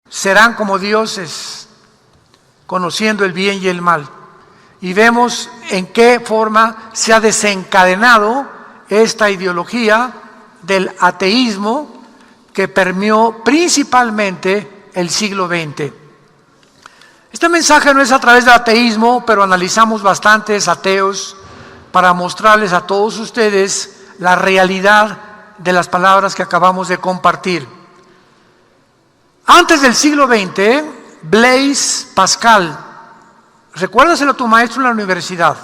serán como dioses, conociendo el bien y el mal. Y vemos en qué forma se ha desencadenado esta ideología del ateísmo que permeó principalmente el siglo XX. Este mensaje no es a través del ateísmo, pero analizamos bastantes ateos para mostrarles a todos ustedes la realidad de las palabras que acabamos de compartir. Antes del siglo XX, Blaise Pascal, recuérdaselo a tu maestro en la universidad,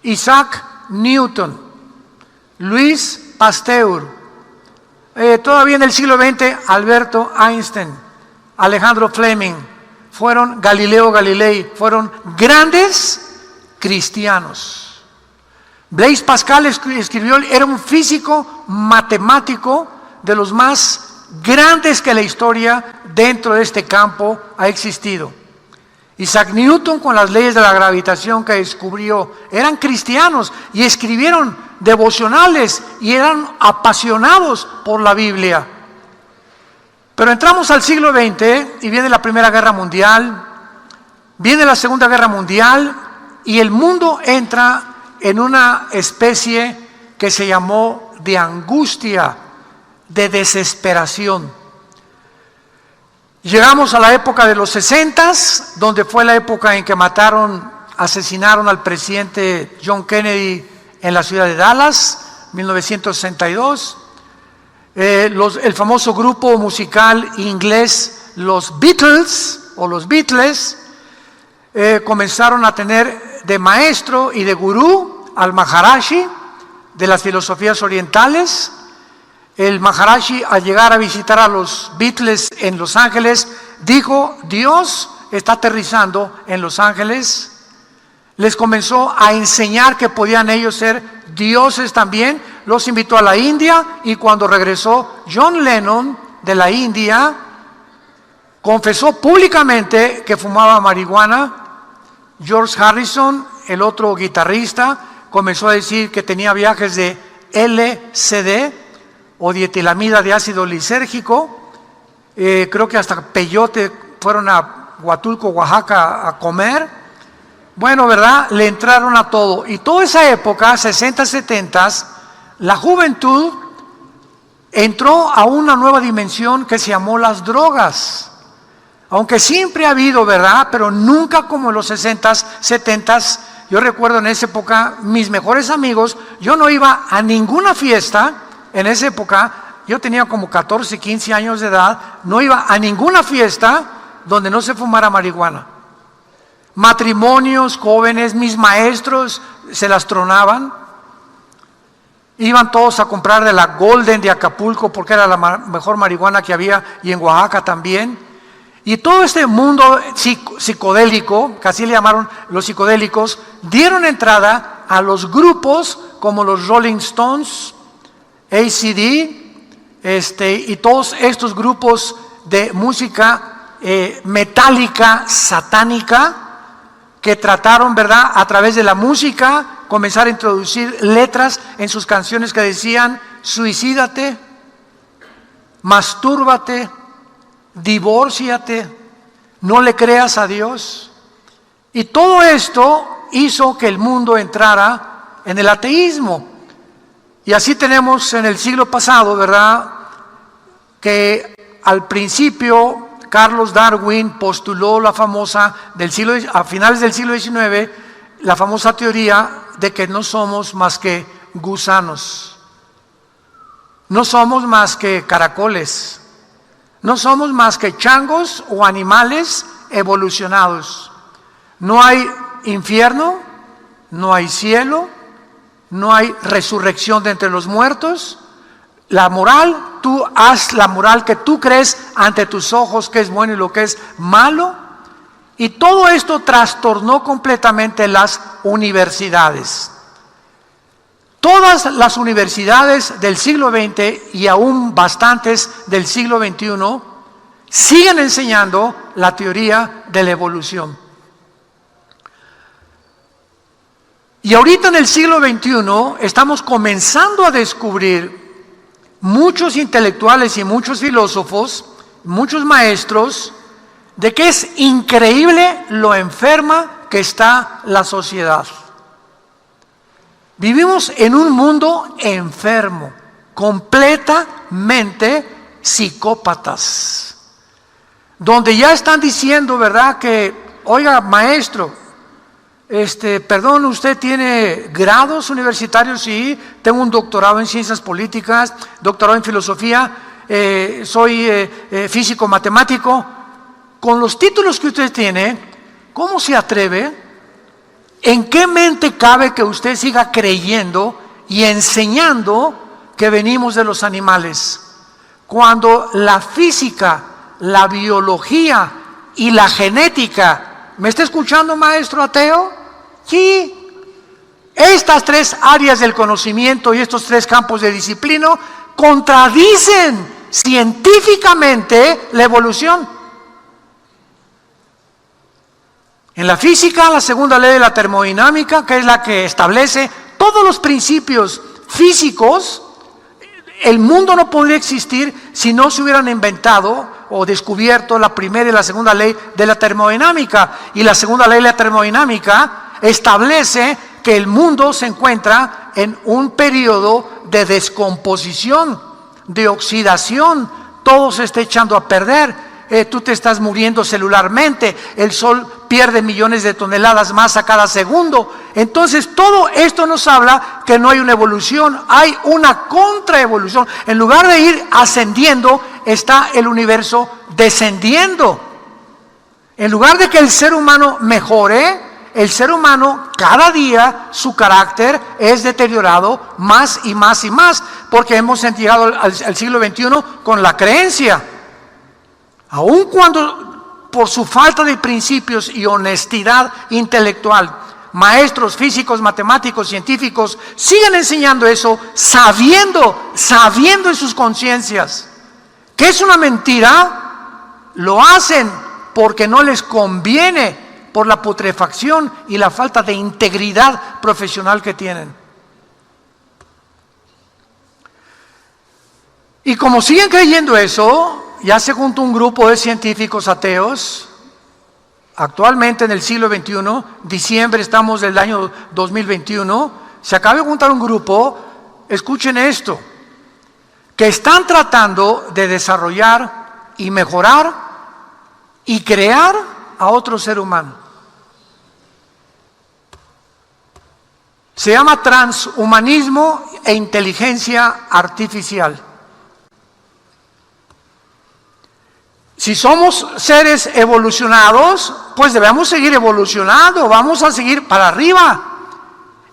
Isaac Newton, Louis Pasteur, todavía en el siglo XX, Alberto Einstein, Alejandro Fleming, fueron Galileo Galilei, fueron grandes cristianos. Blaise Pascal escribió, era un físico matemático de los más grandes que la historia dentro de este campo ha existido. Isaac Newton, con las leyes de la gravitación que descubrió, eran cristianos y escribieron devocionales y eran apasionados por la Biblia. Pero entramos al siglo XX y viene la Primera Guerra Mundial, viene la Segunda Guerra Mundial y el mundo entra en una especie que se llamó de angustia, de desesperación. Llegamos a la época de los 60s, donde fue la época en que asesinaron al presidente John Kennedy en la ciudad de Dallas, 1962. El famoso grupo musical inglés, los Beatles, comenzaron a tener de maestro y de gurú al Maharaji de las filosofías orientales. El Maharaji, al llegar a visitar a los Beatles en Los Ángeles, dijo: Dios está aterrizando en Los Ángeles. Les comenzó a enseñar que podían ellos ser dioses también. Los invitó a la India y cuando regresó John Lennon de la India, confesó públicamente que fumaba marihuana. George Harrison, el otro guitarrista, comenzó a decir que tenía viajes de LSD o dietilamida de ácido lisérgico. Creo que hasta peyote fueron a Huatulco, Oaxaca, a comer. Bueno, ¿verdad? Le entraron a todo. Y toda esa época, 60, 70, la juventud entró a una nueva dimensión que se llamó las drogas. Aunque siempre ha habido, ¿verdad? Pero nunca como en los 60s, 70s. Yo recuerdo en esa época, mis mejores amigos, yo no iba a ninguna fiesta. En esa época, yo tenía como 14, 15 años de edad, no iba a ninguna fiesta donde no se fumara marihuana. Matrimonios, jóvenes, mis maestros se las tronaban. Iban todos a comprar de la Golden de Acapulco porque era la mejor marihuana que había, y en Oaxaca también. Y todo este mundo psicodélico, que así le llamaron los psicodélicos, dieron entrada a los grupos como los Rolling Stones, ACD, y todos estos grupos de música metálica, satánica, que trataron, ¿verdad?, a través de la música, comenzar a introducir letras en sus canciones que decían: suicídate, mastúrbate, divórciate, no le creas a Dios. Y todo esto hizo que el mundo entrara en el ateísmo. Y así tenemos en el siglo pasado, ¿verdad?, que al principio Carlos Darwin postuló la famosa, a finales del siglo XIX, la famosa teoría de que no somos más que gusanos, no somos más que caracoles, no somos más que changos o animales evolucionados. No hay infierno, no hay cielo, no hay resurrección de entre los muertos. La moral, tú haz la moral que tú crees ante tus ojos que es bueno y lo que es malo. Y todo esto trastornó completamente las universidades. Todas las universidades del siglo XX y aún bastantes del siglo XXI siguen enseñando la teoría de la evolución. Y ahorita en el siglo XXI estamos comenzando a descubrir muchos intelectuales y muchos filósofos muchos maestros, de que es increíble lo enferma que está la sociedad. Vivimos en un mundo enfermo, completamente psicópatas, donde ya están diciendo, ¿verdad?, que, oiga, maestro, perdón, ¿usted tiene grados universitarios? Sí, tengo un doctorado en ciencias políticas, doctorado en filosofía, soy físico matemático. Con los títulos que usted tiene, ¿cómo se atreve? ¿En qué mente cabe que usted siga creyendo y enseñando que venimos de los animales, cuando la física, la biología y la genética, ¿me está escuchando, maestro ateo? Sí. Estas tres áreas del conocimiento y estos tres campos de disciplina contradicen científicamente la evolución. En la física, la segunda ley de la termodinámica, que es la que establece todos los principios físicos, el mundo no podría existir si no se hubieran inventado o descubierto la primera y la segunda ley de la termodinámica. Y la segunda ley de la termodinámica establece que el mundo se encuentra en un periodo de descomposición, de oxidación, todo se está echando a perder. Tú te estás muriendo celularmente, el sol pierde millones de toneladas más a cada segundo. Entonces todo esto nos habla que no hay una evolución, hay una contraevolución. En lugar de ir ascendiendo, está el universo descendiendo. En lugar de que el ser humano mejore, el ser humano cada día su carácter es deteriorado más y más y más, porque hemos llegado al siglo XXI con la creencia. Aun cuando por su falta de principios y honestidad intelectual, maestros físicos, matemáticos, científicos siguen enseñando eso, sabiendo en sus conciencias que es una mentira, lo hacen porque no les conviene por la putrefacción y la falta de integridad profesional que tienen. Y como siguen creyendo eso, ya se juntó un grupo de científicos ateos, actualmente en el siglo XXI, diciembre estamos del año 2021, se acaba de juntar un grupo, escuchen esto, que están tratando de desarrollar y mejorar y crear a otro ser humano. Se llama transhumanismo e inteligencia artificial. Si somos seres evolucionados, pues debemos seguir evolucionando, vamos a seguir para arriba.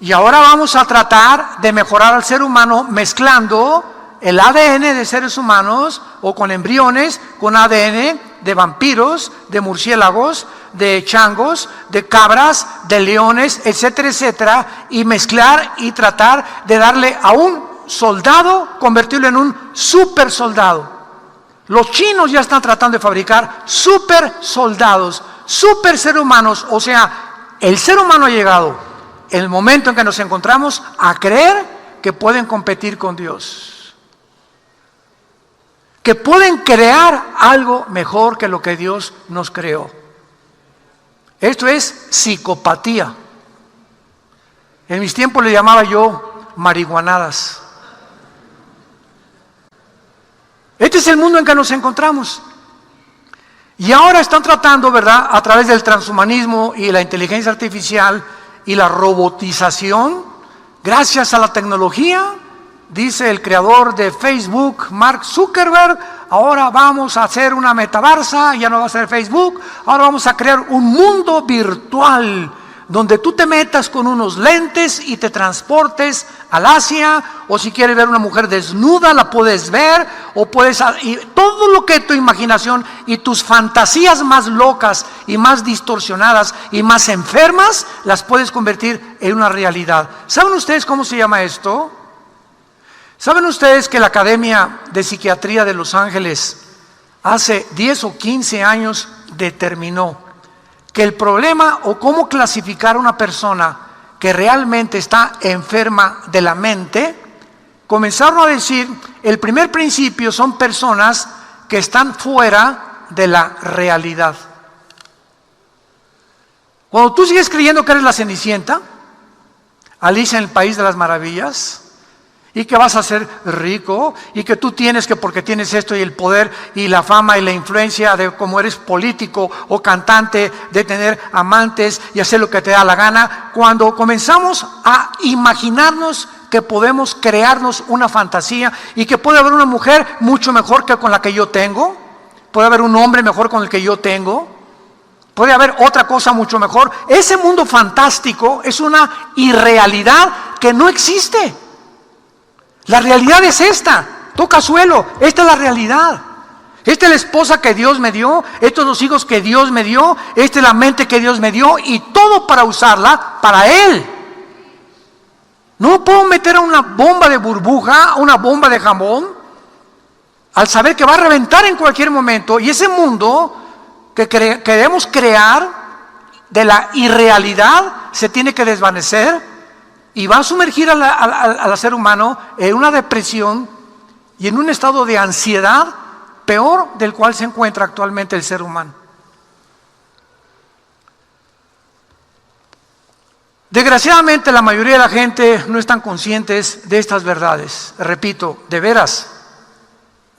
Y ahora vamos a tratar de mejorar al ser humano mezclando el ADN de seres humanos o con embriones, con ADN de vampiros, de murciélagos, de changos, de cabras, de leones, etcétera, etcétera, y mezclar y tratar de darle a un soldado, convertirlo en un super soldado. Los chinos ya están tratando de fabricar super soldados, super seres humanos, o sea, el ser humano ha llegado, el momento en que nos encontramos, a creer que pueden competir con Dios, que pueden crear algo mejor que lo que Dios nos creó. Esto es psicopatía. En mis tiempos le llamaba yo marihuanadas. Este es el mundo en que nos encontramos. Y ahora están tratando, ¿verdad?, a través del transhumanismo y la inteligencia artificial y la robotización, gracias a la tecnología, dice el creador de Facebook, Mark Zuckerberg, ahora vamos a hacer una metaversa, ya no va a ser Facebook, ahora vamos a crear un mundo virtual donde tú te metas con unos lentes y te transportes al Asia, o si quieres ver una mujer desnuda la puedes ver, o puedes, y todo lo que tu imaginación y tus fantasías más locas y más distorsionadas y más enfermas las puedes convertir en una realidad. ¿Saben ustedes cómo se llama esto? ¿Saben ustedes que la Academia de Psiquiatría de Los Ángeles hace 10 o 15 años determinó que el problema o cómo clasificar a una persona que realmente está enferma de la mente? Comenzaron a decir, el primer principio son personas que están fuera de la realidad. Cuando tú sigues creyendo que eres la Cenicienta, Alicia en el País de las Maravillas, y que vas a ser rico, y que tú tienes que porque tienes esto y el poder y la fama y la influencia de como eres político o cantante, de tener amantes y hacer lo que te da la gana, cuando comenzamos a imaginarnos que podemos crearnos una fantasía y que puede haber una mujer mucho mejor que con la que yo tengo, puede haber un hombre mejor con el que yo tengo, puede haber otra cosa mucho mejor. Ese mundo fantástico es una irrealidad que no existe. La realidad es esta, toca suelo, esta es la realidad. Esta es la esposa que Dios me dio, estos son los hijos que Dios me dio, esta es la mente que Dios me dio y todo para usarla para Él. No puedo meter a una bomba de burbuja, una bomba de jamón, al saber que va a reventar en cualquier momento. Y ese mundo que queremos crear de la irrealidad se tiene que desvanecer. Y va a sumergir al ser humano en una depresión y en un estado de ansiedad peor del cual se encuentra actualmente el ser humano. Desgraciadamente la mayoría de la gente no están conscientes de estas verdades. Repito, de veras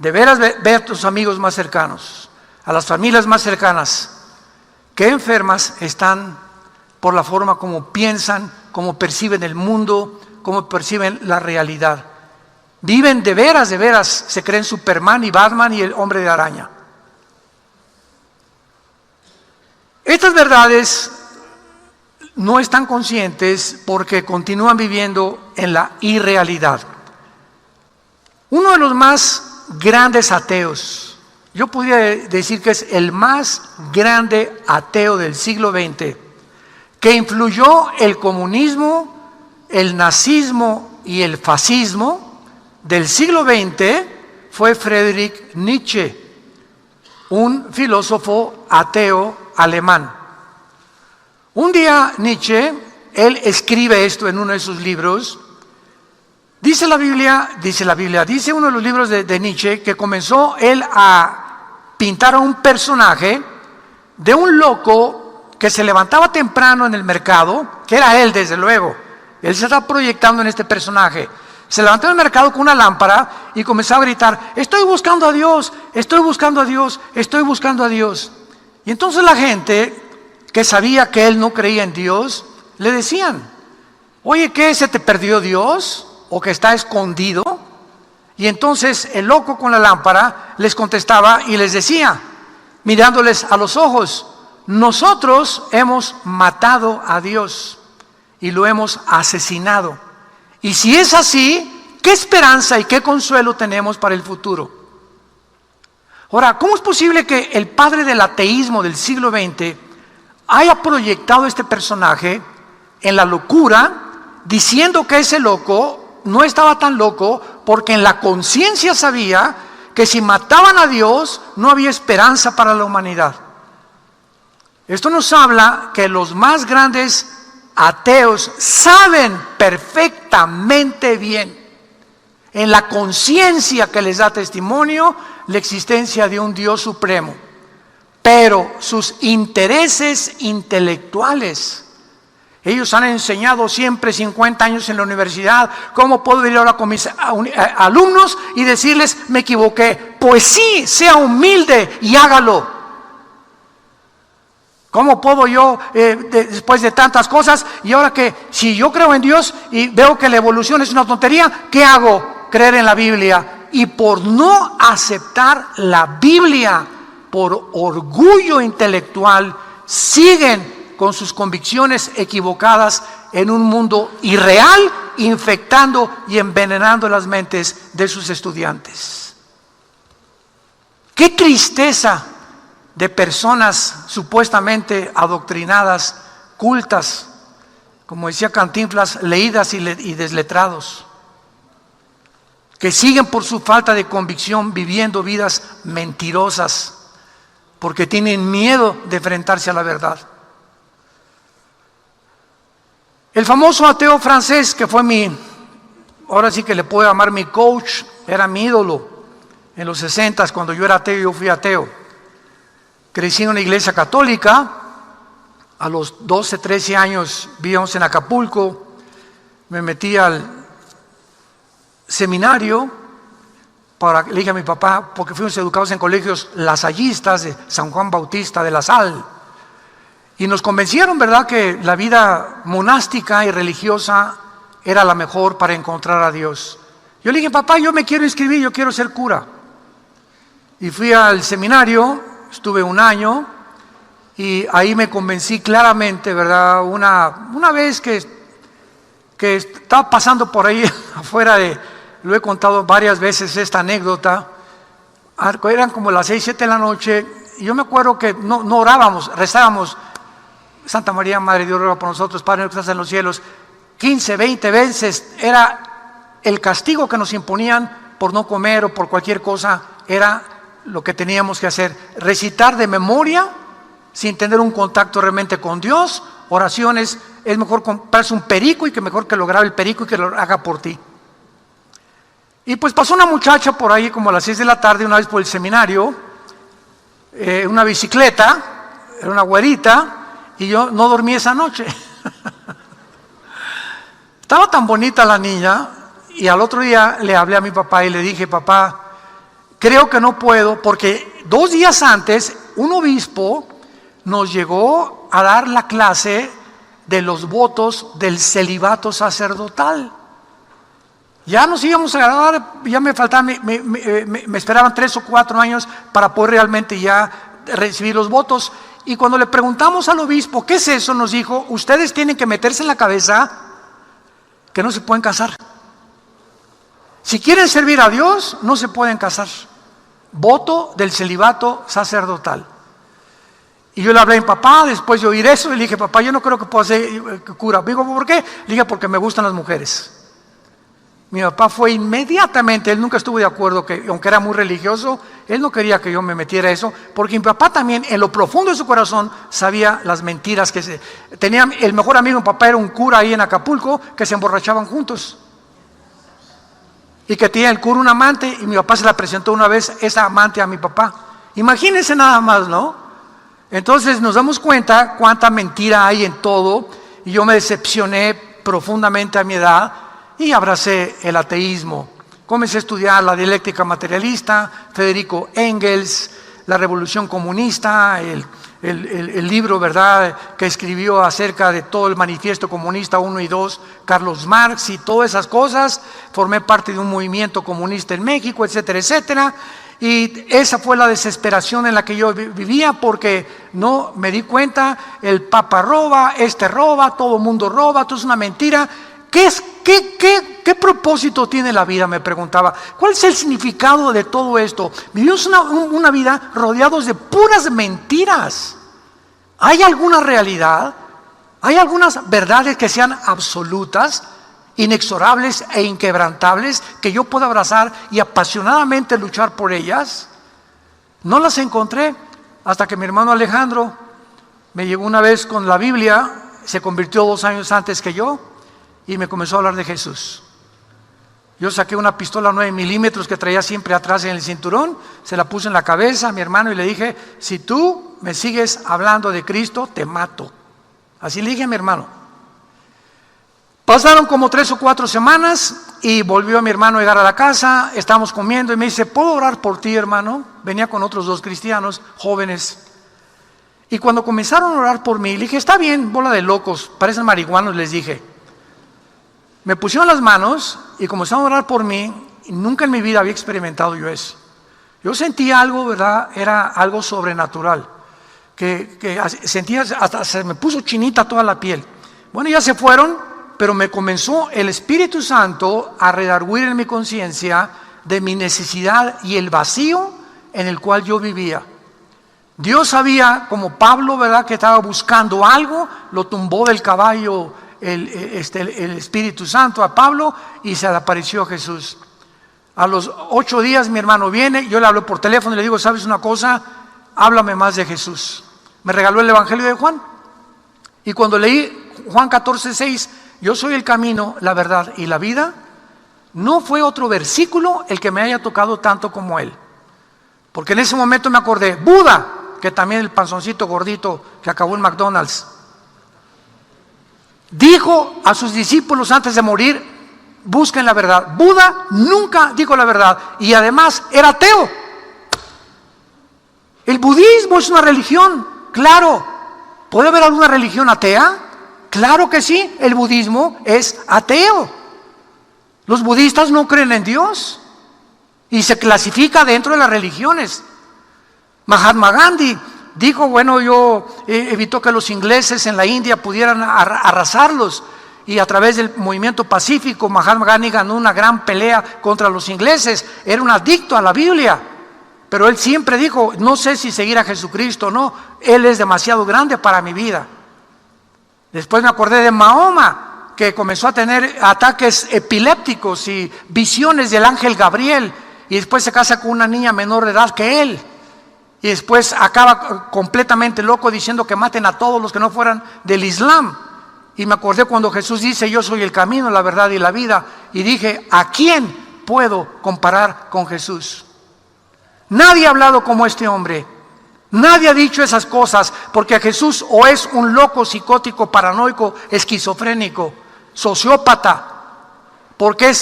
ve a tus amigos más cercanos, a las familias más cercanas, que enfermas están por la forma como piensan, como perciben el mundo, como perciben la realidad. Viven de veras, se creen Superman y Batman y el Hombre de Araña. Estas verdades no están conscientes porque continúan viviendo en la irrealidad. Uno de los más grandes ateos, yo podría decir que es el más grande ateo del siglo XX, que influyó el comunismo, el nazismo y el fascismo del siglo XX, fue Friedrich Nietzsche, un filósofo ateo alemán. Un día Nietzsche, él escribe esto en uno de sus libros. Dice uno de los libros de Nietzsche que comenzó él a pintar a un personaje de un loco que se levantaba temprano en el mercado, que era él desde luego. Él se está proyectando en este personaje. Se levantó en el mercado con una lámpara y comenzó a gritar: estoy buscando a Dios, estoy buscando a Dios, estoy buscando a Dios. Y entonces la gente que sabía que él no creía en Dios, le decían: oye, ¿qué? ¿Se te perdió Dios? ¿O que está escondido? Y entonces el loco con la lámpara les contestaba y les decía, mirándoles a los ojos: nosotros hemos matado a Dios y lo hemos asesinado. Y si es así, ¿qué esperanza y qué consuelo tenemos para el futuro? Ahora, ¿cómo es posible que el padre del ateísmo del siglo XX haya proyectado este personaje en la locura, diciendo que ese loco no estaba tan loco porque en la conciencia sabía que si mataban a Dios no había esperanza para la humanidad? Esto nos habla que los más grandes ateos saben perfectamente bien, en la conciencia que les da testimonio, la existencia de un Dios supremo. Pero sus intereses intelectuales, ellos han enseñado siempre 50 años en la universidad. ¿Cómo puedo ir ahora con mis alumnos y decirles me equivoqué? Pues sí, sea humilde y hágalo. ¿Cómo puedo yo, después de tantas cosas, y ahora que si yo creo en Dios y veo que la evolución es una tontería, ¿qué hago? Creer en la Biblia. Y por no aceptar la Biblia, por orgullo intelectual, siguen con sus convicciones equivocadas en un mundo irreal, infectando y envenenando las mentes de sus estudiantes. ¡Qué tristeza de personas supuestamente adoctrinadas, cultas, como decía Cantinflas, leídas y desletrados, que siguen por su falta de convicción viviendo vidas mentirosas, porque tienen miedo de enfrentarse a la verdad. El famoso ateo francés, que fue ahora sí que le puedo llamar mi coach, era mi ídolo, En los 60, cuando yo era ateo, yo fui ateo. Crecí en una iglesia católica. A los 12, 13 años vivíamos en Acapulco. Me metí al seminario. Le dije a mi papá, porque fuimos educados en colegios lasallistas de San Juan Bautista de la Sal. Y nos convencieron, ¿verdad?, que la vida monástica y religiosa era la mejor para encontrar a Dios. Yo le dije, papá, yo me quiero inscribir, yo quiero ser cura. Y fui al seminario, estuve un año, y ahí me convencí claramente, ¿verdad? Una vez que estaba pasando por ahí afuera lo he contado varias veces esta anécdota, eran como las 6, 7 de la noche, y yo me acuerdo que no orábamos, rezábamos, Santa María, Madre de Dios, ruega por nosotros, Padre nuestro que estás en los cielos, 15, 20 veces, era el castigo que nos imponían por no comer o por cualquier cosa, era lo que teníamos que hacer, recitar de memoria, sin tener un contacto realmente con Dios, oraciones, es mejor comprarse un perico y que mejor que lo grabe el perico y que lo haga por ti. Y pues pasó una muchacha por ahí como a las 6 de la tarde, una vez por el seminario, una bicicleta, era una güerita, y yo no dormí esa noche. Estaba tan bonita la niña, y al otro día le hablé a mi papá y le dije, papá, creo que no puedo, porque 2 días antes un obispo nos llegó a dar la clase de los votos del celibato sacerdotal. Ya nos íbamos a graduar, ya me faltaban, me esperaban 3 o 4 años para poder realmente ya recibir los votos. Y cuando le preguntamos al obispo, ¿qué es eso?, nos dijo, ustedes tienen que meterse en la cabeza que no se pueden casar. Si quieren servir a Dios, no se pueden casar. Voto del celibato sacerdotal. Y yo le hablé a mi papá después de oír eso y le dije, papá, yo no creo que pueda ser cura. Me dijo, ¿por qué? Le dije, porque me gustan las mujeres. Mi papá fue inmediatamente, él nunca estuvo de acuerdo, que aunque era muy religioso, él no quería que yo me metiera eso, porque mi papá también, en lo profundo de su corazón, sabía las mentiras que tenía. El mejor amigo de mi papá era un cura ahí en Acapulco, que se emborrachaban juntos. Y que tenía el cura un amante, y mi papá se la presentó una vez, esa amante, a mi papá. Imagínense nada más, ¿no? Entonces nos damos cuenta cuánta mentira hay en todo, y yo me decepcioné profundamente a mi edad, y abracé el ateísmo. Comencé a estudiar la dialéctica materialista, Federico Engels, la revolución comunista, el libro, ¿verdad?, que escribió acerca de todo el manifiesto comunista 1 y 2, Carlos Marx, y todas esas cosas. Formé parte de un movimiento comunista en México, etcétera, etcétera. Y esa fue la desesperación en la que yo vivía, porque no me di cuenta, el Papa roba, todo el mundo roba, todo es una mentira. ¿Qué propósito tiene la vida?, me preguntaba. ¿Cuál es el significado de todo esto? Vivimos una vida rodeados de puras mentiras. ¿Hay alguna realidad? ¿Hay algunas verdades que sean absolutas, inexorables e inquebrantables, que yo pueda abrazar y apasionadamente luchar por ellas? No las encontré hasta que mi hermano Alejandro me llegó una vez con la Biblia, se convirtió 2 años antes que yo, y me comenzó a hablar de Jesús. Yo saqué una pistola 9 milímetros que traía siempre atrás en el cinturón, se la puse en la cabeza a mi hermano y le dije, si tú me sigues hablando de Cristo, te mato. Así le dije a mi hermano. Pasaron como 3 o 4 semanas y volvió mi hermano a llegar a la casa, estábamos comiendo y me dice, ¿puedo orar por ti, hermano? Venía con otros 2 cristianos jóvenes. Y cuando comenzaron a orar por mí, le dije, está bien, bola de locos, parecen marihuanos, les dije. Me pusieron las manos y comenzaron a orar por mí, y nunca en mi vida había experimentado yo eso. Yo sentía algo, ¿verdad? Era algo sobrenatural, que sentía, hasta se me puso chinita toda la piel. Bueno, ya se fueron, pero me comenzó el Espíritu Santo a redarguir en mi conciencia de mi necesidad y el vacío en el cual yo vivía. Dios sabía, como Pablo, ¿verdad?, que estaba buscando algo, lo tumbó del caballo el Espíritu Santo a Pablo y se le apareció Jesús. A los 8 días mi hermano viene, yo le hablo por teléfono y le digo, ¿sabes una cosa? Háblame más de Jesús. Me regaló el Evangelio de Juan, y cuando leí Juan 14:6, yo soy el camino, la verdad y la vida, no fue otro versículo el que me haya tocado tanto como él. Porque en ese momento me acordé, Buda, que también el panzoncito gordito que acabó en McDonald's, dijo a sus discípulos antes de morir, busquen la verdad. Buda nunca dijo la verdad y además era ateo. El budismo es una religión, claro. ¿Puede haber alguna religión atea? Claro que sí, el budismo es ateo. Los budistas no creen en Dios y se clasifica dentro de las religiones. Mahatma Gandhi dijo, bueno, yo evitó que los ingleses en la India pudieran arrasarlos, y a través del movimiento pacífico Mahatma Gandhi ganó una gran pelea contra los ingleses. Era un adicto a la Biblia, pero él siempre dijo, no sé si seguir a Jesucristo o no, Él es demasiado grande para mi vida. Después me acordé de Mahoma, que comenzó a tener ataques epilépticos y visiones del ángel Gabriel, y después se casa con una niña menor de edad que él, y después acaba completamente loco diciendo que maten a todos los que no fueran del Islam. Y me acordé cuando Jesús dice, yo soy el camino, la verdad y la vida, y dije, ¿a quién puedo comparar con Jesús? Nadie ha hablado como este hombre, nadie ha dicho esas cosas, porque Jesús o es un loco, psicótico, paranoico, esquizofrénico, sociópata, porque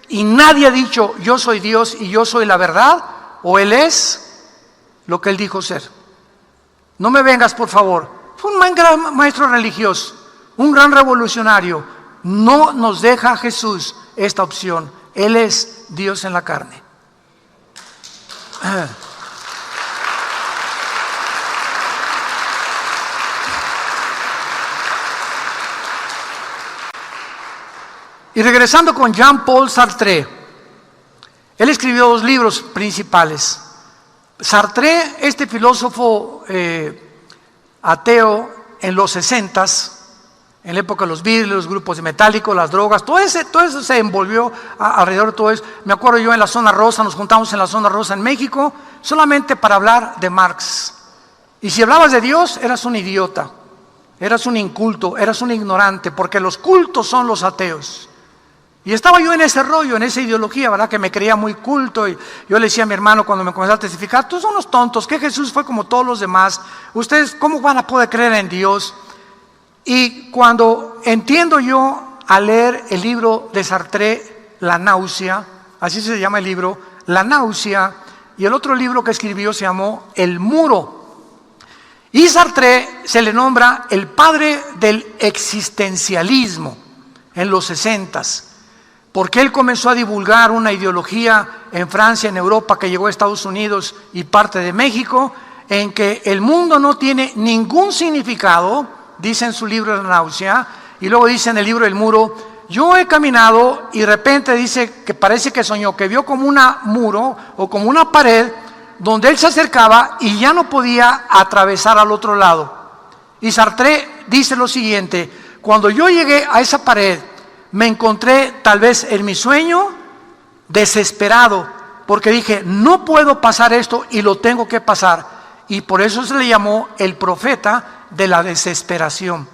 y nadie ha dicho, yo soy Dios y yo soy la verdad, o Él es lo que Él dijo ser. No me vengas, por favor. Fue un gran maestro religioso, un gran revolucionario. No nos deja Jesús esta opción. Él es Dios en la carne. Y regresando con Jean-Paul Sartre, él escribió 2 libros principales. Sartre, este filósofo ateo en los 60s, en la época de los Beatles, los grupos de Metallica, las drogas, todo eso se envolvió alrededor de todo eso. Me acuerdo yo en la Zona Rosa, nos juntamos en la Zona Rosa en México, solamente para hablar de Marx. Y si hablabas de Dios, eras un idiota, eras un inculto, eras un ignorante, porque los cultos son los ateos. Y estaba yo en ese rollo, en esa ideología, ¿verdad? Que me creía muy culto, y yo le decía a mi hermano cuando me comenzó a testificar, todos son unos tontos, que Jesús fue como todos los demás, ustedes ¿cómo van a poder creer en Dios? Y cuando entiendo yo al leer el libro de Sartre, La náusea, así se llama el libro, La náusea, y el otro libro que escribió se llamó El muro, y Sartre se le nombra el padre del existencialismo en los 60s, porque él comenzó a divulgar una ideología en Francia, en Europa, que llegó a Estados Unidos y parte de México, en que el mundo no tiene ningún significado, dice en su libro La náusea, y luego dice en el libro El muro, yo he caminado y de repente dice que parece que soñó, que vio como un muro o como una pared donde él se acercaba y ya no podía atravesar al otro lado. Y Sartre dice lo siguiente, cuando yo llegué a esa pared, me encontré tal vez en mi sueño desesperado, porque dije, no puedo pasar esto y lo tengo que pasar. Y por eso se le llamó el profeta de la desesperación.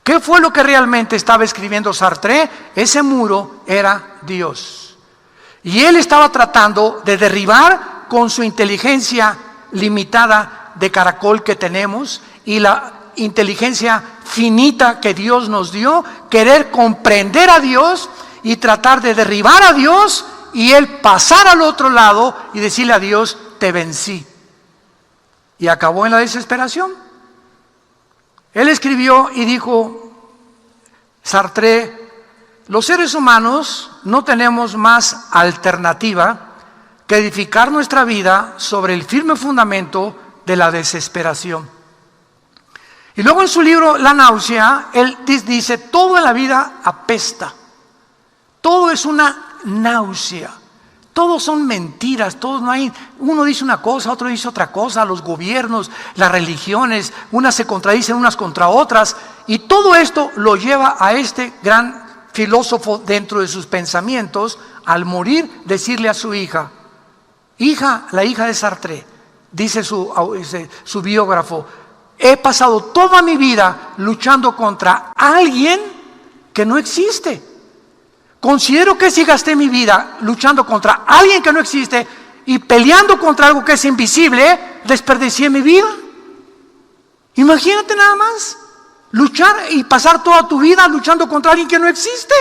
¿Qué fue lo que realmente estaba escribiendo Sartre? Ese muro era Dios. Y él estaba tratando de derribar con su inteligencia limitada de caracol que tenemos y la inteligencia finita que Dios nos dio, querer comprender a Dios y tratar de derribar a Dios y él pasar al otro lado y decirle a Dios, te vencí. Y acabó en la desesperación. Él escribió y dijo, Sartre, los seres humanos no tenemos más alternativa que edificar nuestra vida sobre el firme fundamento de la desesperación. Y luego en su libro La náusea, él dice, todo en la vida apesta, todo es una náusea, todos son mentiras, todos no hay, uno dice una cosa, otro dice otra cosa, los gobiernos, las religiones, unas se contradicen unas contra otras, y todo esto lo lleva a este gran filósofo dentro de sus pensamientos, al morir, decirle a su hija, la hija de Sartre, dice su biógrafo, he pasado toda mi vida luchando contra alguien que no existe. Considero que si gasté mi vida luchando contra alguien que no existe y peleando contra algo que es invisible, desperdicié mi vida. Imagínate nada más, luchar y pasar toda tu vida luchando contra alguien que no existe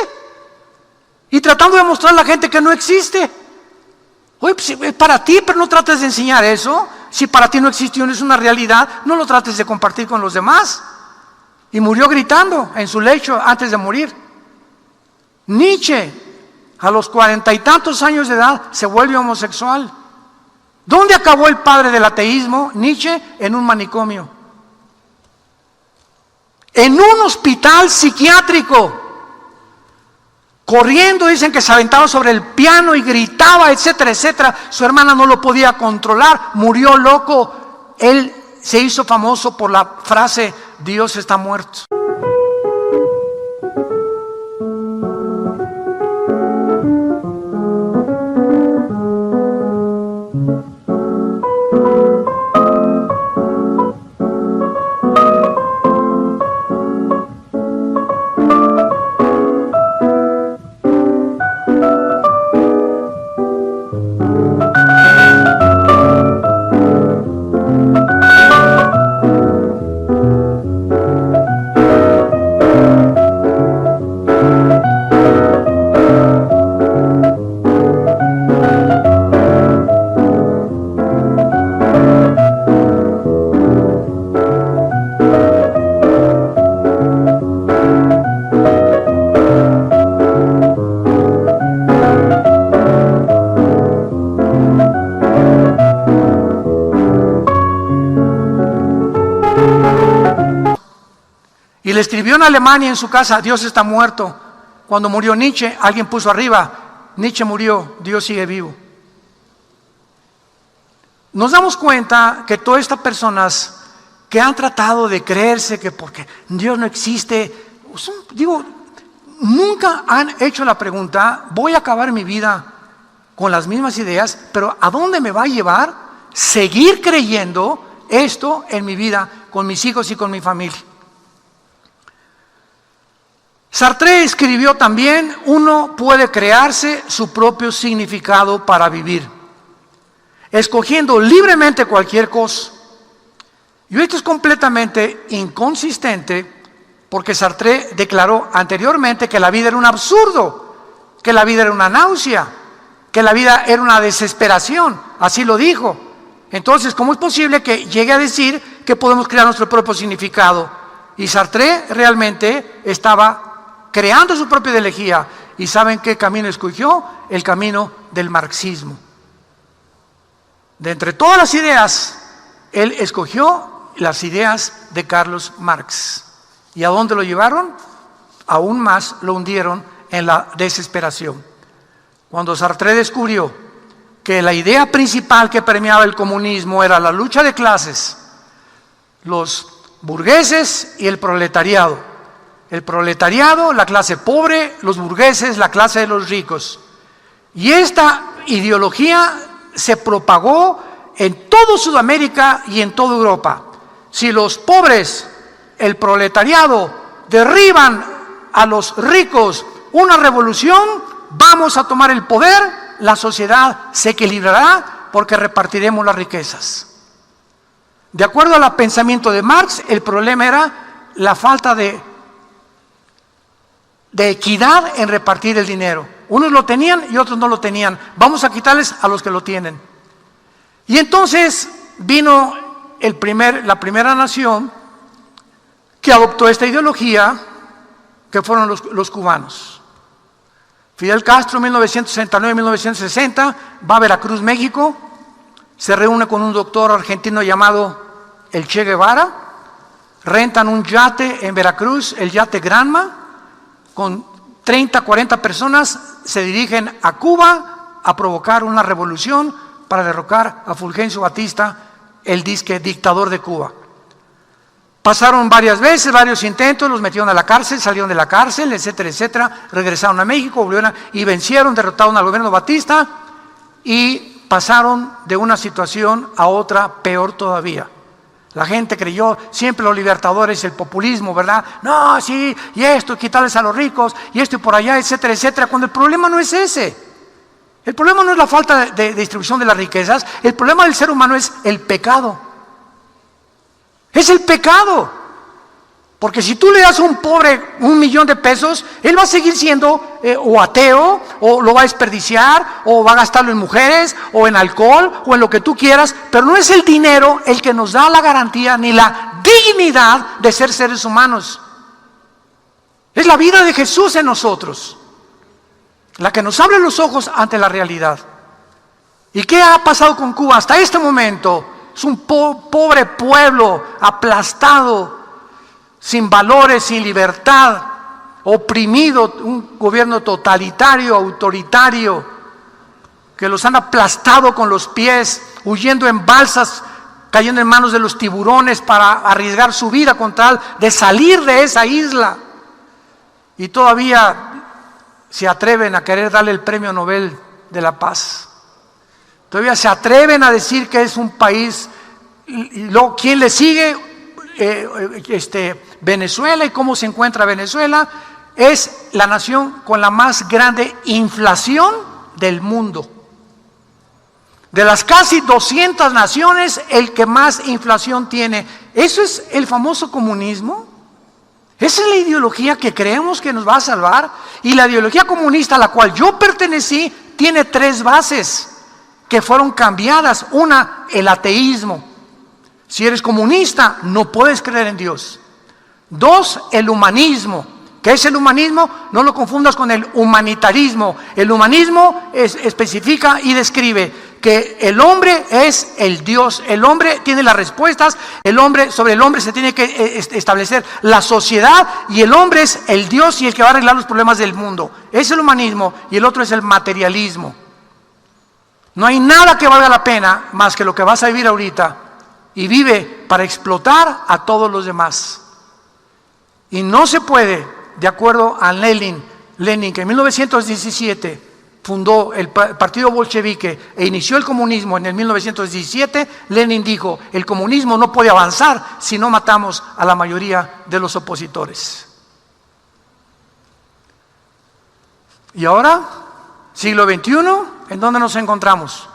y tratando de mostrar a la gente que no existe. Oye, pues es para ti, pero no trates de enseñar eso. Si para ti no existió, no es una realidad, no lo trates de compartir con los demás. Y murió gritando en su lecho antes de morir. Nietzsche, a los 40 y tantos años de edad, se vuelve homosexual. ¿Dónde acabó el padre del ateísmo? Nietzsche, en un manicomio, en un hospital psiquiátrico, corriendo. Dicen que se aventaba sobre el piano y gritaba, etcétera, etcétera. Su hermana no lo podía controlar, murió loco. Él se hizo famoso por la frase: Dios está muerto. Y le escribió en Alemania, en su casa: Dios está muerto. Cuando murió Nietzsche, alguien puso arriba: Nietzsche murió, Dios sigue vivo. Nos damos cuenta que todas estas personas que han tratado de creerse que porque Dios no existe, nunca han hecho la pregunta: voy a acabar mi vida con las mismas ideas, pero ¿a dónde me va a llevar seguir creyendo esto en mi vida, con mis hijos y con mi familia? Sartre escribió también: uno puede crearse su propio significado para vivir, escogiendo libremente cualquier cosa. Y esto es completamente inconsistente, porque Sartre declaró anteriormente que la vida era un absurdo, que la vida era una náusea, que la vida era una desesperación. Así lo dijo. Entonces, ¿cómo es posible que llegue a decir que podemos crear nuestro propio significado? Y Sartre realmente estaba creando su propia ideología. ¿Y saben qué camino escogió? El camino del marxismo. De entre todas las ideas, él escogió las ideas de Carlos Marx. ¿Y a dónde lo llevaron? Aún más lo hundieron en la desesperación. Cuando Sartre descubrió que la idea principal que permeaba el comunismo era la lucha de clases, los burgueses y el proletariado. El proletariado, la clase pobre; los burgueses, la clase de los ricos. Y esta ideología se propagó en toda Sudamérica y en toda Europa. Si los pobres, el proletariado, derriban a los ricos, una revolución, vamos a tomar el poder, la sociedad se equilibrará porque repartiremos las riquezas. De acuerdo al pensamiento de Marx, el problema era la falta de equidad en repartir el dinero. Unos lo tenían y otros no lo tenían. Vamos a quitarles a los que lo tienen. Y entonces vino la primera nación que adoptó esta ideología, que fueron los cubanos. Fidel Castro, 1969-1960, va a Veracruz, México, se reúne con un doctor argentino llamado el Che Guevara, rentan un yate en Veracruz, el yate Granma, con 30, 40 personas, se dirigen a Cuba a provocar una revolución para derrocar a Fulgencio Batista, el disque dictador de Cuba. Pasaron varias veces, varios intentos, los metieron a la cárcel, salieron de la cárcel, etcétera, etcétera, regresaron a México, volvieron y vencieron, derrotaron al gobierno Batista y pasaron de una situación a otra peor todavía. La gente creyó siempre los libertadores, el populismo, ¿verdad? No, sí, y esto, quitarles a los ricos, y esto y por allá, etcétera, etcétera, cuando el problema no es ese. El problema no es la falta de distribución de las riquezas, el problema del ser humano es el pecado. Es el pecado. Porque si tú le das a un pobre $1,000,000 de pesos, él va a seguir siendo o ateo, o lo va a desperdiciar, o va a gastarlo en mujeres, o en alcohol, o en lo que tú quieras, pero no es el dinero el que nos da la garantía ni la dignidad de ser seres humanos. Es la vida de Jesús en nosotros, la que nos abre los ojos ante la realidad. ¿Y qué ha pasado con Cuba hasta este momento? Es un pobre pueblo aplastado, sin valores, sin libertad, oprimido, un gobierno totalitario, autoritario, que los han aplastado con los pies, huyendo en balsas, cayendo en manos de los tiburones para arriesgar su vida con tal de salir de esa isla. Y todavía se atreven a querer darle el premio Nobel de la Paz. Todavía se atreven a decir que es un país. Y luego, ¿quién le sigue? Venezuela. ¿Y cómo se encuentra Venezuela? Es la nación con la más grande inflación del mundo. De las casi 200 naciones, el que más inflación tiene. ¿Eso es el famoso comunismo? Esa es la ideología que creemos que nos va a salvar. Y la ideología comunista a la cual yo pertenecí tiene 3 bases que fueron cambiadas. Una, el ateísmo. Si eres comunista, no puedes creer en Dios. 2, el humanismo. ¿Qué es el humanismo? No lo confundas con el humanitarismo. El humanismo especifica y describe que el hombre es el Dios, el hombre tiene las respuestas, sobre el hombre se tiene que establecer la sociedad, y el hombre es el Dios y el que va a arreglar los problemas del mundo. Es el humanismo. Y el otro es el materialismo. No hay nada que valga la pena más que lo que vas a vivir ahorita, y vive para explotar a todos los demás. Y no se puede, de acuerdo a Lenin, que en 1917 fundó el partido bolchevique e inició el comunismo en el 1917, Lenin dijo: el comunismo no puede avanzar si no matamos a la mayoría de los opositores. Y ahora, siglo XXI, ¿en dónde nos encontramos?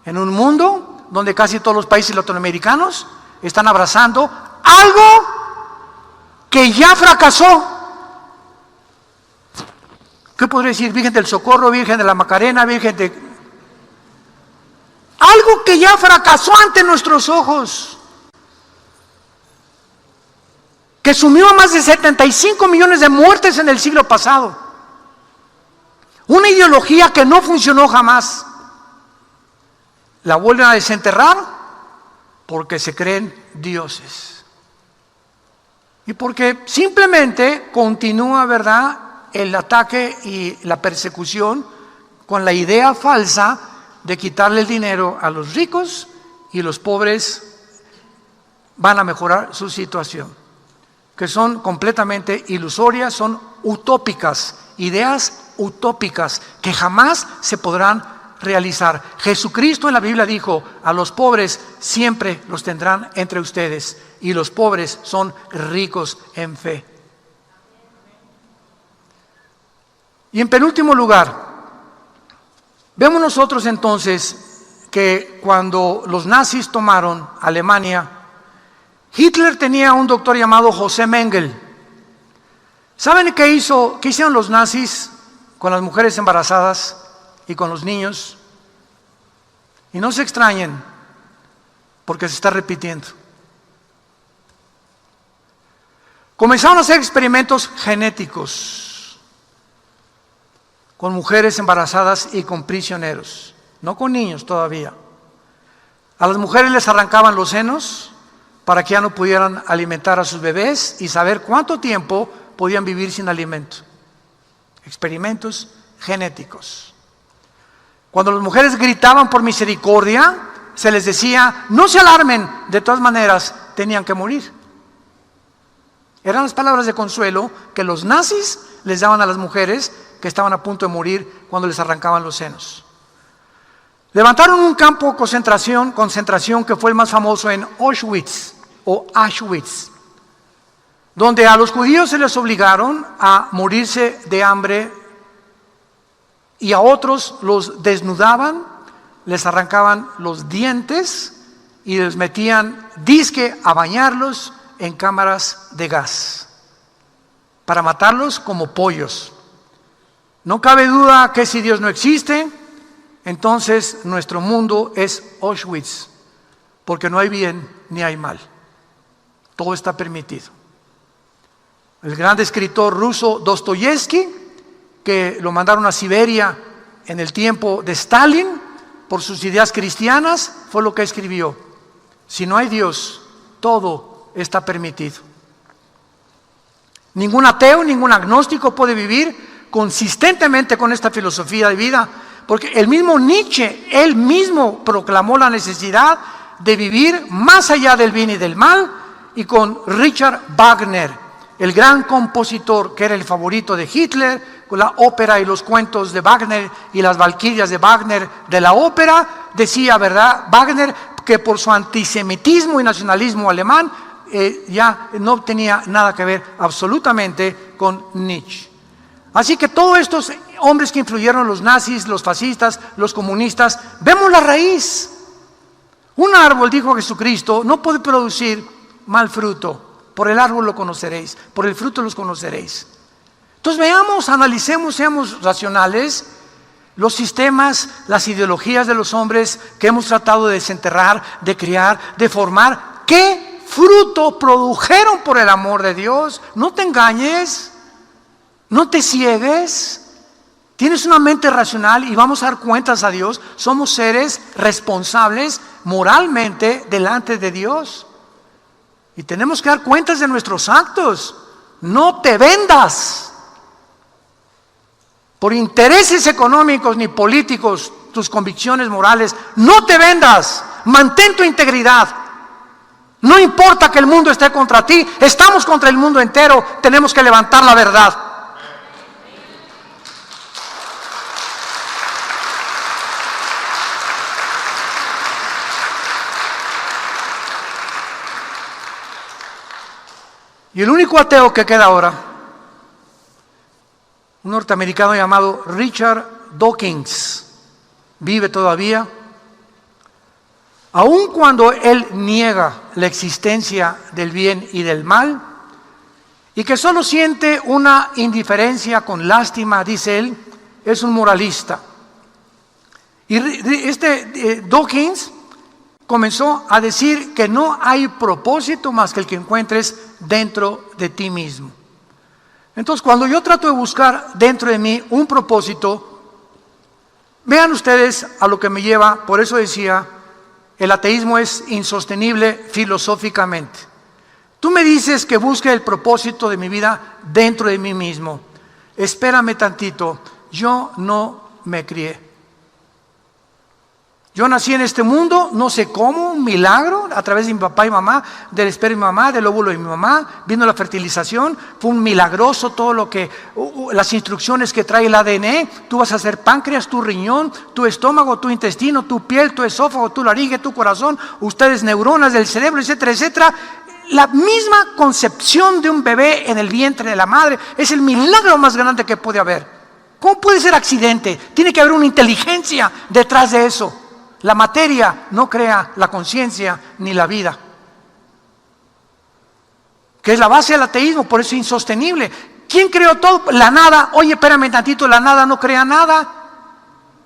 En un mundo donde casi todos los países latinoamericanos están abrazando algo que ya fracasó. ¿Qué podría decir? Virgen del Socorro, Virgen de la Macarena, Virgen de... Algo que ya fracasó ante nuestros ojos, que sumió a más de 75 millones de muertes en el siglo pasado. Una ideología que no funcionó jamás. La vuelven a desenterrar porque se creen dioses. Y porque simplemente continúa, ¿verdad?, el ataque y la persecución con la idea falsa de quitarle el dinero a los ricos y los pobres van a mejorar su situación, que son completamente ilusorias, son utópicas, ideas utópicas que jamás se podrán realizar. Jesucristo en la Biblia dijo: a los pobres siempre los tendrán entre ustedes, y los pobres son ricos en fe. Y en penúltimo lugar, vemos nosotros entonces que cuando los nazis tomaron Alemania, Hitler tenía un doctor llamado José Mengele. ¿Saben qué hicieron los nazis con las mujeres embarazadas y con los niños? Y no se extrañen, porque se está repitiendo. Comenzaron a hacer experimentos genéticos con mujeres embarazadas y con prisioneros, no con niños todavía. A las mujeres les arrancaban los senos para que ya no pudieran alimentar a sus bebés y saber cuánto tiempo podían vivir sin alimento. Experimentos genéticos. Cuando las mujeres gritaban por misericordia, se les decía: no se alarmen, de todas maneras tenían que morir. Eran las palabras de consuelo que los nazis les daban a las mujeres que estaban a punto de morir cuando les arrancaban los senos. Levantaron un campo de concentración que fue el más famoso en Auschwitz, donde a los judíos se les obligaron a morirse de hambre y a otros los desnudaban, les arrancaban los dientes y les metían disque a bañarlos en cámaras de gas para matarlos como pollos. No cabe duda que si Dios no existe, entonces nuestro mundo es Auschwitz, porque no hay bien ni hay mal. Todo está permitido. El gran escritor ruso Dostoyevsky, que lo mandaron a Siberia en el tiempo de Stalin por sus ideas cristianas, fue lo que escribió: si no hay Dios, todo está permitido. Ningún ateo, ningún agnóstico puede vivir consistentemente con esta filosofía de vida, porque el mismo Nietzsche, él mismo proclamó la necesidad de vivir más allá del bien y del mal, y con Richard Wagner, el gran compositor que era el favorito de Hitler, con la ópera y los cuentos de Wagner y las valquirias de Wagner de la ópera, decía, ¿verdad?, Wagner, que por su antisemitismo y nacionalismo alemán ya no tenía nada que ver absolutamente con Nietzsche. Así que todos estos hombres que influyeron, los nazis, los fascistas, los comunistas, vemos la raíz. Un árbol, dijo Jesucristo, no puede producir mal fruto. Por el árbol lo conoceréis, por el fruto los conoceréis. Entonces veamos, analicemos, seamos racionales los sistemas, las ideologías de los hombres que hemos tratado de desenterrar, de criar, de formar. ¿Qué fruto produjeron por el amor de Dios? No te engañes, no te ciegues. Tienes una mente racional y vamos a dar cuentas a Dios. Somos seres responsables moralmente delante de Dios. Y tenemos que dar cuentas de nuestros actos. No te vendas por intereses económicos ni políticos tus convicciones morales. No te vendas. Mantén tu integridad. No importa que el mundo esté contra ti. Estamos contra el mundo entero. Tenemos que levantar la verdad. Y el único ateo que queda ahora, un norteamericano llamado Richard Dawkins, vive todavía, aun cuando él niega la existencia del bien y del mal, y que solo siente una indiferencia con lástima, dice él, es un moralista. Y Dawkins comenzó a decir que no hay propósito más que el que encuentres dentro de ti mismo. Entonces, cuando yo trato de buscar dentro de mí un propósito, vean ustedes a lo que me lleva. Por eso decía, el ateísmo es insostenible filosóficamente. Tú me dices que busque el propósito de mi vida dentro de mí mismo. Espérame tantito, yo no me crié. Yo nací en este mundo, no sé cómo, un milagro, a través de mi papá y mamá, del esperma de mi mamá, del óvulo de mi mamá, vino la fertilización, fue un milagroso todo lo que, las instrucciones que trae el ADN, tú vas a hacer páncreas, tu riñón, tu estómago, tu intestino, tu piel, tu esófago, tu laringe, tu corazón, ustedes neuronas del cerebro, etcétera, etcétera. La misma concepción de un bebé en el vientre de la madre es el milagro más grande que puede haber. ¿Cómo puede ser accidente? Tiene que haber una inteligencia detrás de eso. La materia no crea la conciencia ni la vida, que es la base del ateísmo, por eso es insostenible. ¿Quién creó todo? La nada. Oye, espérame tantito, la nada no crea nada.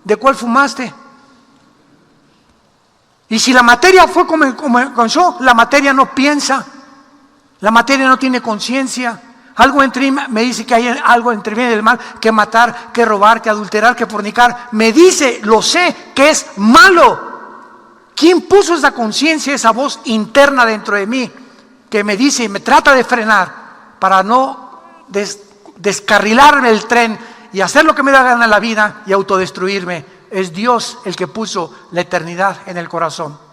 ¿De cuál fumaste? Y si la materia fue como comenzó, la materia no piensa, la materia no tiene conciencia. Algo entre mí me dice que hay algo entre bien y el mal, que matar, que robar, que adulterar, que fornicar. Me dice, lo sé, que es malo. ¿Quién puso esa conciencia, esa voz interna dentro de mí que me dice y me trata de frenar para no descarrilarme el tren y hacer lo que me da gana en la vida y autodestruirme? Es Dios el que puso la eternidad en el corazón.